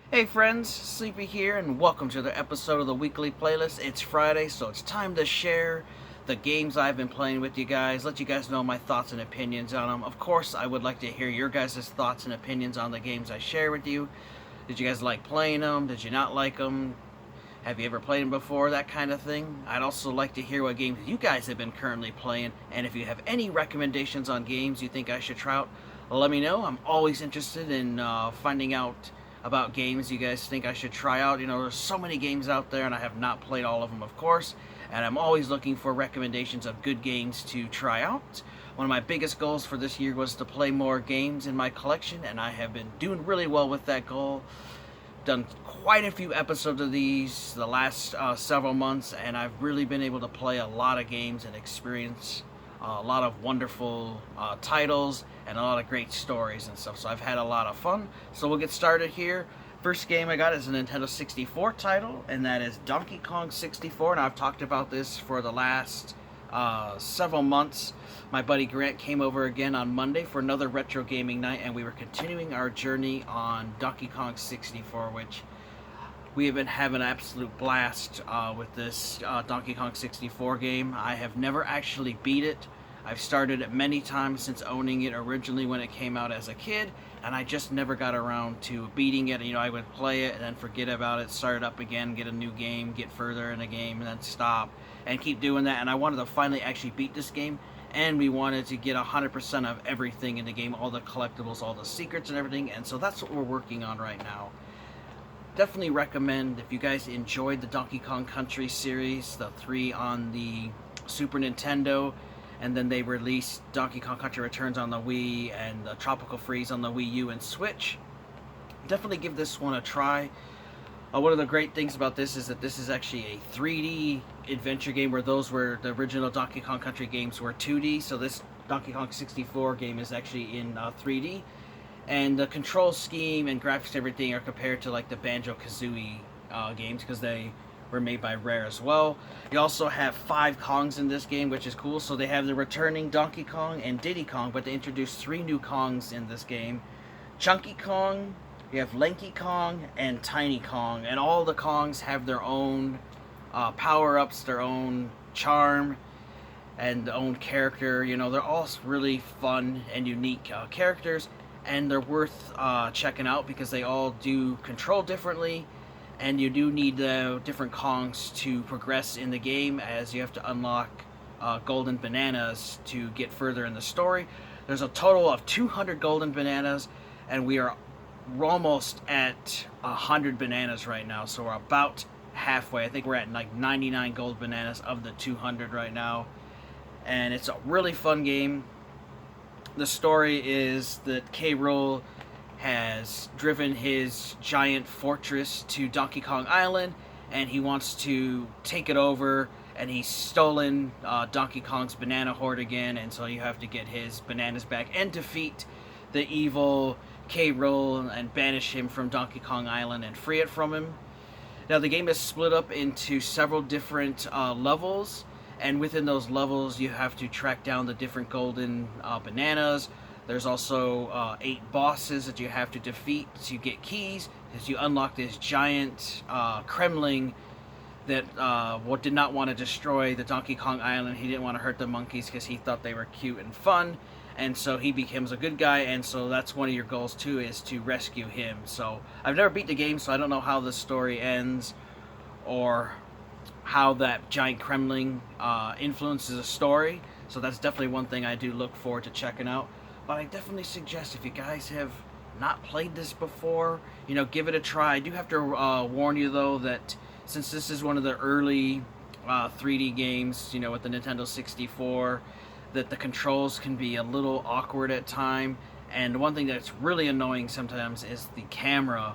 Hey friends, Sleepy here, and welcome to the episode of the weekly playlist. It's Friday, so it's time to share the games I've been playing with you guys, let you guys know my thoughts and opinions on them. Of course, I would like to hear your guys' thoughts and opinions on the games I share with you. Did you guys like playing them? Did you not like them? Have you ever played them before? That kind of thing. I'd also like to hear what games you guys have been currently playing, and if you have any recommendations on games you think I should try out, let me know. I'm always interested in finding out about games you guys think I should try out. You know, there's so many games out there, and I have not played all of them, of course, and I'm always looking for recommendations of good games to try out. One of my biggest goals for this year was to play more games in my collection, and I have been doing really well with that goal. Done quite a few episodes of these the last several months, and I've really been able to play a lot of games and experience a lot of wonderful titles and a lot of great stories and stuff. So I've had a lot of fun. So we'll get started here. First game I got is a Nintendo 64 title, and that is Donkey Kong 64. And I've talked about this for the last several months. My buddy Grant came over again on Monday for another retro gaming night, and we were continuing our journey on Donkey Kong 64, which we have been having an absolute blast with this Donkey Kong 64 game. I have never actually beat it. I've started it many times since owning it originally when it came out as a kid, and I just never got around to beating it. You know, I would play it and then forget about it, start it up again, get a new game, get further in a game, and then stop, and keep doing that. And I wanted to finally actually beat this game, and we wanted to get 100% of everything in the game, all the collectibles, all the secrets and everything, and so that's what we're working on right now. Definitely recommend, if you guys enjoyed the Donkey Kong Country series, the 3 on the Super Nintendo, and then they released Donkey Kong Country Returns on the Wii and the Tropical Freeze on the Wii U and Switch, definitely give this one a try. One of the great things about this is that this is actually a 3D adventure game, where those were the original Donkey Kong Country games were 2D, so this Donkey Kong 64 game is actually in 3D. And the control scheme and graphics and everything are compared to like the Banjo-Kazooie games, because they were made by Rare as well. You also have 5 Kongs in this game, which is cool. So they have the returning Donkey Kong and Diddy Kong, but they introduced 3 new Kongs in this game. Chunky Kong, you have Lanky Kong, and Tiny Kong. And all the Kongs have their own power-ups, their own charm, and their own character. You know, they're all really fun and unique characters, and they're worth checking out because they all do control differently, and you do need different Kongs to progress in the game, as you have to unlock golden bananas to get further in the story. There's a total of 200 golden bananas, and we are almost at 100 bananas right now, so we're about halfway. I think we're at like 99 gold bananas of the 200 right now, and it's a really fun game. The story is that K. Rool has driven his giant fortress to Donkey Kong Island, and he wants to take it over, and he's stolen Donkey Kong's banana horde again, and so you have to get his bananas back and defeat the evil K. Rool and banish him from Donkey Kong Island and free it from him. Now, the game is split up into several different levels, and within those levels you have to track down the different golden bananas. There's also 8 bosses that you have to defeat to get keys, as you unlock this giant Kremling that did not want to destroy the Donkey Kong Island. He didn't want to hurt the monkeys because he thought they were cute and fun, and so he becomes a good guy, and so that's one of your goals too, is to rescue him. So I've never beat the game, so I don't know how the story ends, or how that giant Kremling influences the story, so that's definitely one thing I do look forward to checking out. But I definitely suggest, if you guys have not played this before, you know, give it a try. I do have to warn you though that since this is one of the early 3D games, you know, with the Nintendo 64, that the controls can be a little awkward at time, and one thing that's really annoying sometimes is the camera.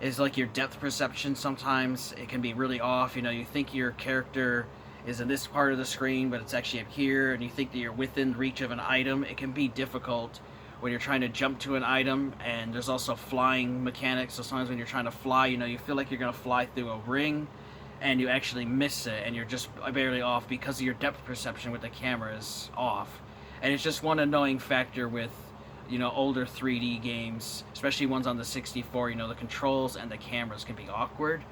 Is like your depth perception, sometimes it can be really off. You know, you think your character is in this part of the screen, but it's actually up here, and you think that you're within reach of an item. It can be difficult when you're trying to jump to an item, and there's also flying mechanics, so sometimes when you're trying to fly, you know, you feel like you're going to fly through a ring, and you actually miss it, and you're just barely off because of your depth perception with the camera is off. And it's just one annoying factor with older 3D games, especially ones on the 64. The controls and the cameras can be awkward.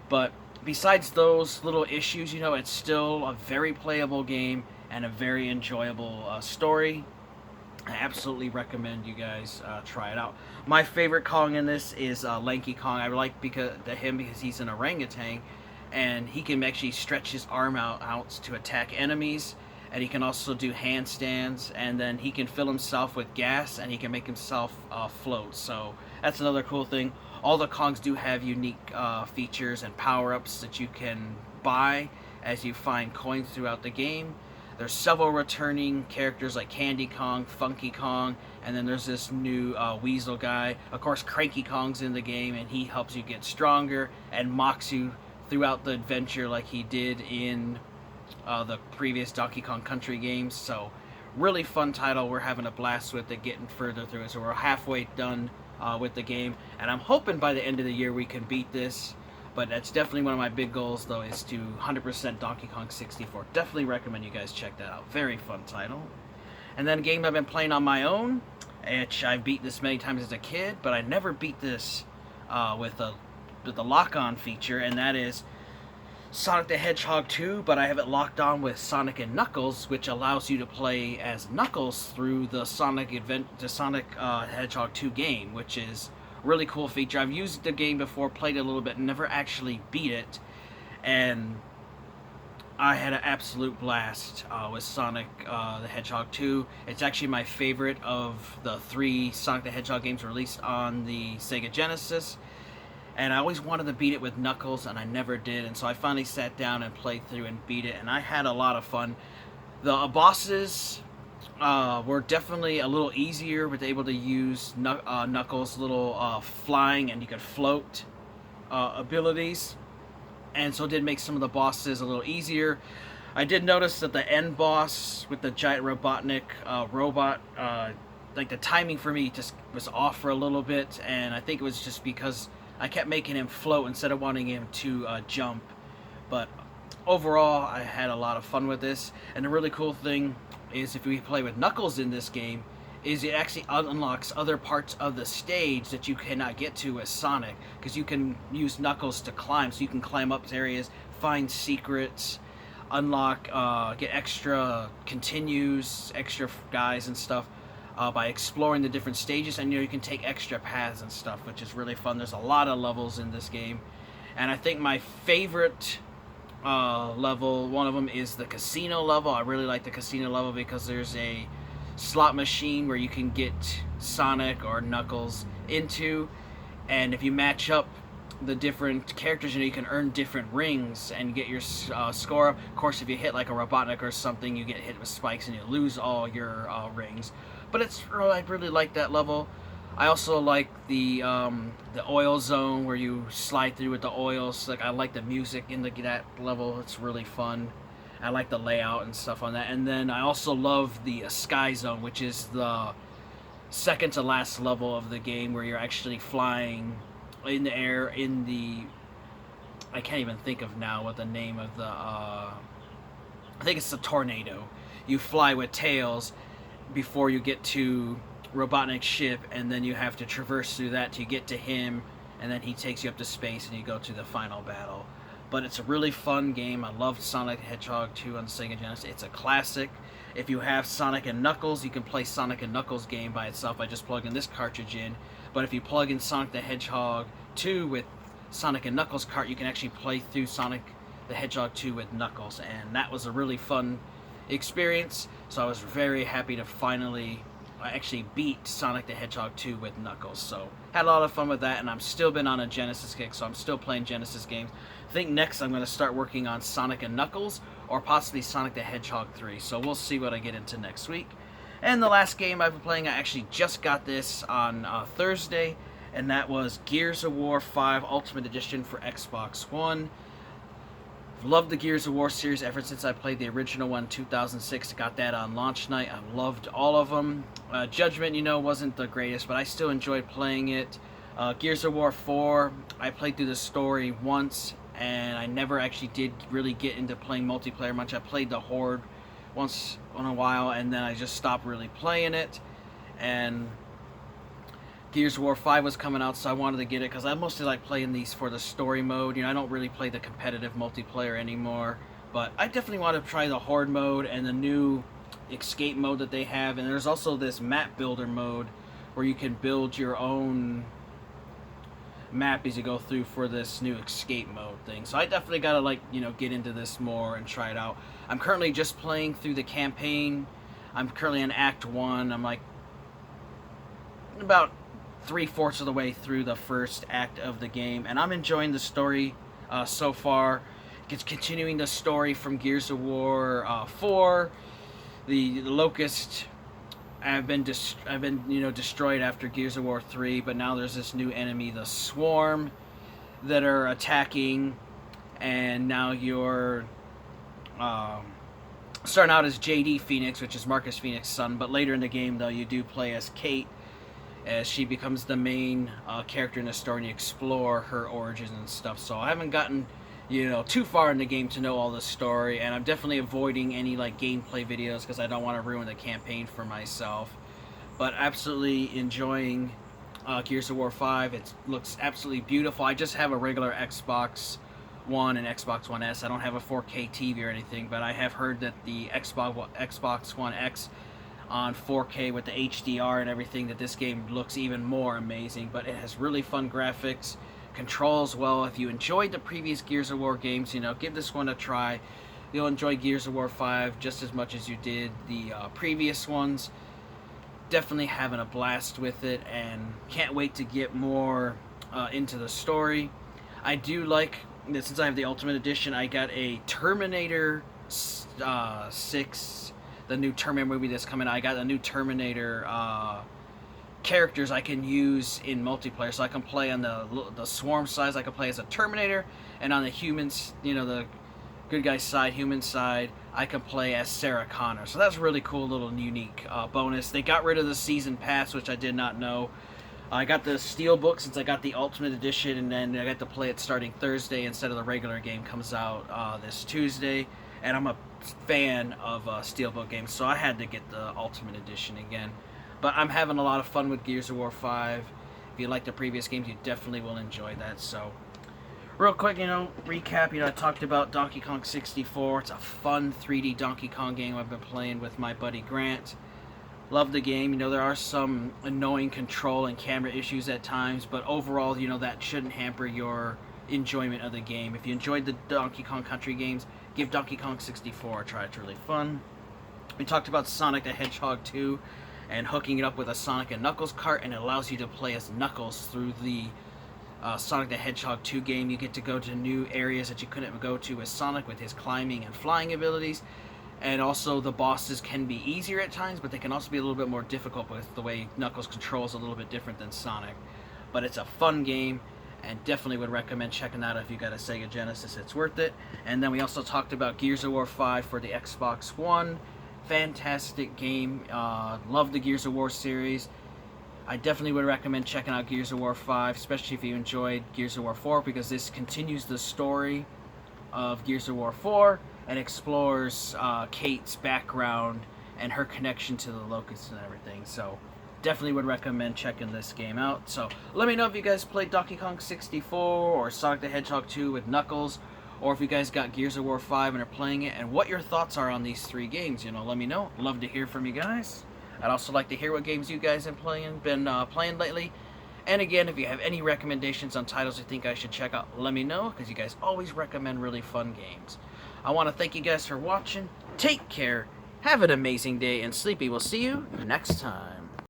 But besides those little issues, it's still a very playable game and a very enjoyable story. I absolutely recommend you guys try it out. My favorite Kong in this is Lanky Kong. I like him because he's an orangutan, and he can actually stretch his arm out to attack enemies, and he can also do handstands, and then he can fill himself with gas, and he can make himself float. So that's another cool thing. All the Kongs do have unique features and power-ups that you can buy as you find coins throughout the game. There's several returning characters like Candy Kong, Funky Kong, and then there's this new Weasel guy. Of course, Cranky Kong's in the game, and he helps you get stronger and mocks you throughout the adventure like he did in the previous Donkey Kong Country games. So, really fun title. We're having a blast with it, getting further through it. So we're halfway done with the game, and I'm hoping by the end of the year we can beat this. But that's definitely one of my big goals, though, is to 100% Donkey Kong 64. Definitely recommend you guys check that out. Very fun title. And then a game I've been playing on my own, which I've beat this many times as a kid, but I never beat this with the lock-on feature, and that is Sonic the Hedgehog 2, but I have it locked on with Sonic and Knuckles, which allows you to play as Knuckles through the Sonic Hedgehog 2 game, which is really cool feature. I've used the game before, played it a little bit, and never actually beat it, and I had an absolute blast with Sonic the Hedgehog 2. It's actually my favorite of the 3 Sonic the Hedgehog games released on the Sega Genesis, and I always wanted to beat it with Knuckles, and I never did, and so I finally sat down and played through and beat it, and I had a lot of fun. The bosses were definitely a little easier, with able to use Knuckles' little flying and you could float abilities, and so it did make some of the bosses a little easier. I did notice that the end boss with the giant Robotnik robot, like the timing for me just was off for a little bit, and I think it was just because I kept making him float instead of wanting him to jump. But overall, I had a lot of fun with this, and the really cool thing is if we play with Knuckles in this game, is it actually unlocks other parts of the stage that you cannot get to as Sonic, because you can use Knuckles to climb, so you can climb up areas, find secrets, unlock, get extra continues, extra guys and stuff by exploring the different stages, and you can take extra paths and stuff, which is really fun. There's a lot of levels in this game, and I think my favorite level, one of them is the casino level. I really like the casino level because there's a slot machine where you can get Sonic or Knuckles into, and if you match up the different characters, you can earn different rings and get your score up. Of course, if you hit like a Robotnik or something, you get hit with spikes and you lose all your rings. But I really like that level. I also like the oil zone where you slide through with the oils. Like, I like the music in that level. It's really fun. I like the layout and stuff on that. And then I also love the sky zone, which is the second to last level of the game, where you're actually flying in the air in the... I can't even think of now what the name of the... I think it's the tornado. You fly with tails before you get to Robotnik's ship, and then you have to traverse through that to get to him, and then he takes you up to space and you go to the final battle. But it's a really fun game. I loved Sonic the Hedgehog 2 on the Sega Genesis. It's a classic. If you have Sonic and Knuckles, you can play Sonic and Knuckles game by itself by just plugging this cartridge in. But if you plug in Sonic the Hedgehog 2 with Sonic and Knuckles cart, you can actually play through Sonic the Hedgehog 2 with Knuckles, and that was a really fun experience. So I was very happy to finally actually beat Sonic the Hedgehog 2 with Knuckles. So had a lot of fun with that, and I'm still been on a Genesis kick, so I'm still playing Genesis games. I think next I'm going to start working on Sonic and Knuckles, or possibly Sonic the Hedgehog 3. So we'll see what I get into next week. And the last game I've been playing, I actually just got this on Thursday, and that was Gears of War 5 Ultimate Edition for Xbox One. Loved the Gears of War series ever since I played the original one in 2006. Got that on launch night. I loved all of them. Judgment, wasn't the greatest, but I still enjoyed playing it. Gears of War 4, I played through the story once, and I never actually did really get into playing multiplayer much. I played the Horde once in a while, and then I just stopped really playing it. and Gears of War 5 was coming out, so I wanted to get it because I mostly like playing these for the story mode. You know, I don't really play the competitive multiplayer anymore, but I definitely want to try the Horde mode and the new escape mode that they have. And there's also this map builder mode where you can build your own map as you go through for this new escape mode thing. So I definitely gotta, like, you know, get into this more and try it out. I'm currently just playing through the campaign. I'm currently in Act 1. I'm like about 3/4 of the way through the first act of the game, and I'm enjoying the story so far. It's continuing the story from Gears of War 4. The Locust have been destroyed after Gears of War 3, but now there's this new enemy, the Swarm, that are attacking, and now you're starting out as JD Phoenix, which is Marcus Phoenix's son, but later in the game, though, you do play as Kate, as she becomes the main character in the story, and you explore her origins and stuff. So I haven't gotten, you know, too far in the game to know all the story, and I'm definitely avoiding any like gameplay videos because I don't want to ruin the campaign for myself. But absolutely enjoying Gears of War 5. It looks absolutely beautiful. I just have a regular Xbox One and Xbox One S. I don't have a 4K TV or anything, but I have heard that the Xbox One X on 4K with the HDR and everything, that this game looks even more amazing. But it has really fun graphics, controls well. If you enjoyed the previous Gears of War games, you know, give this one a try. You'll enjoy Gears of War 5 just as much as you did the previous ones. Definitely having a blast with it, and can't wait to get more into the story. I do like that since I have the Ultimate Edition, I got a Terminator 6, the new Terminator movie that's coming out. I got a new Terminator characters I can use in multiplayer, so I can play on the Swarm side. I can play as a Terminator, and on the humans, you know, the good guy side, human side, I can play as Sarah Connor. So that's a really cool little unique bonus. They got rid of the season pass, which I did not know. I got the Steelbook since I got the Ultimate Edition, and then I got to play it starting Thursday instead of the regular game comes out this Tuesday. And I'm a fan of Steelbook games, so I had to get the Ultimate Edition again. But I'm having a lot of fun with Gears of War 5. If you like the previous games, you definitely will enjoy that. So, real quick, you know, recap, you know, I talked about Donkey Kong 64. It's a fun 3D Donkey Kong game I've been playing with my buddy Grant. Love the game. You know, there are some annoying control and camera issues at times, but overall, you know, that shouldn't hamper your enjoyment of the game. If you enjoyed the Donkey Kong Country games, give Donkey Kong 64 a try. It's really fun. We talked about Sonic the Hedgehog 2 and hooking it up with a Sonic and Knuckles cart, and it allows you to play as Knuckles through the Sonic the Hedgehog 2 game. You get to go to new areas that you couldn't go to with Sonic with his climbing and flying abilities. And also the bosses can be easier at times, but they can also be a little bit more difficult with the way Knuckles controls a little bit different than Sonic. But it's a fun game, and definitely would recommend checking that out if you got a Sega Genesis. It's worth it. And then we also talked about Gears of War 5 for the Xbox One. Fantastic game. Love the Gears of War series. I definitely would recommend checking out Gears of War 5, especially if you enjoyed Gears of War 4, because this continues the story of Gears of War 4 and explores Kate's background and her connection to the Locusts and everything. So definitely would recommend checking this game out. So let me know if you guys played Donkey Kong 64 or Sonic the Hedgehog 2 with Knuckles, or if you guys got Gears of War 5 and are playing it, and what your thoughts are on these three games. You know, let me know. Love to hear from you guys. I'd also like to hear what games you guys have been playing lately. And again, if you have any recommendations on titles you think I should check out, let me know, because you guys always recommend really fun games. I want to thank you guys for watching. Take care, have an amazing day, and Sleepy will see you next time.